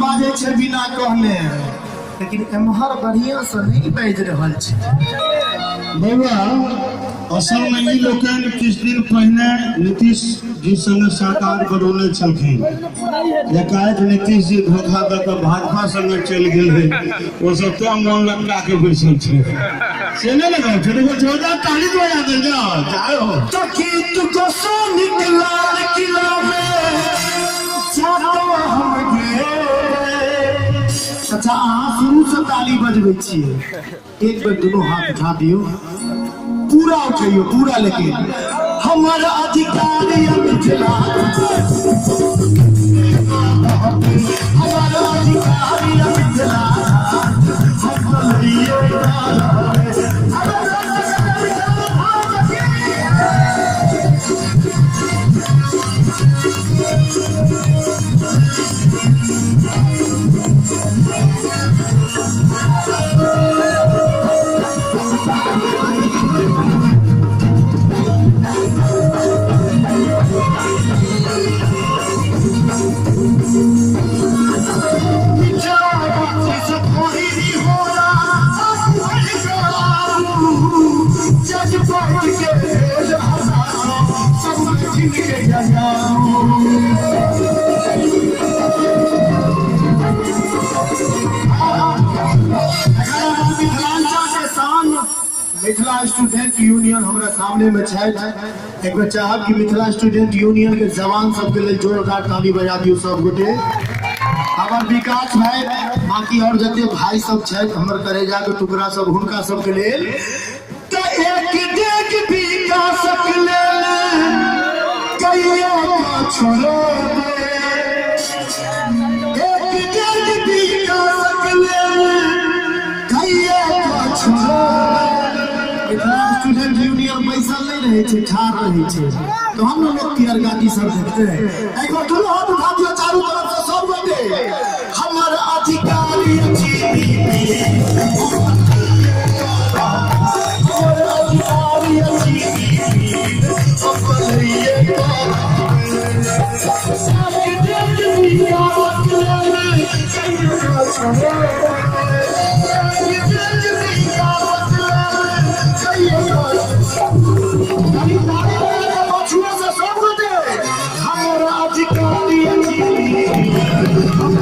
बाजे छे बिना कहने, लेकिन एम्हर बढ़िया से नहीं बाज रहल छे। बाबा असल में ई लोकन किछ दिन पहले नीतीश जी संग सरकार बनौने छलखिन, एकाएक नीतीश जी धोखा दऽ कऽ भाजपा संग चलि गेल है। ओ सब तो मन लगा के बैसल छे, से नहीं लगा छे। देखो जोरदार ताली बजा दे जाओ। तो गीत को सो निकला किला में जातो हम गे। अच्छा अहाँ शुरू से ताली बजबै छियै, एक बेर दोनों हाथ उठा दियो, पूरा उठाइयो पूरा, लेकिन हमारा अधिकार ये मिथिला, हमारा अधिकार ये मिथिला, हम लिए मिथिला स्टूडेंट यूनियन हमारा सामने में है। एक बेर चाहब कि मिथिला स्टूडेंट यूनियन के जवान सबके लिए जोरदार ताली बजा दियो सब गोटे। हमार विकास भाई बाकी और जते भाई सब छै हमर करेजा के टुकड़ा सब, हुनका सब के लेल त एक डेग विकास के लेल कहियो छोड़ो दे, एक डेग विकास के लेल कहियो छोड़ो। स्टूडेंट यूनियन पैसा नहीं रहे थे, ठार रहे थे, तो हम लोग पियर गाड़ी सब देखते हैं। एक बार दोनों हाथ उठा दिया चारों तरफ से सब बंदे, हमारा अधिकार ये जीती, हमारा अधिकार ये जीती, अपन ये बात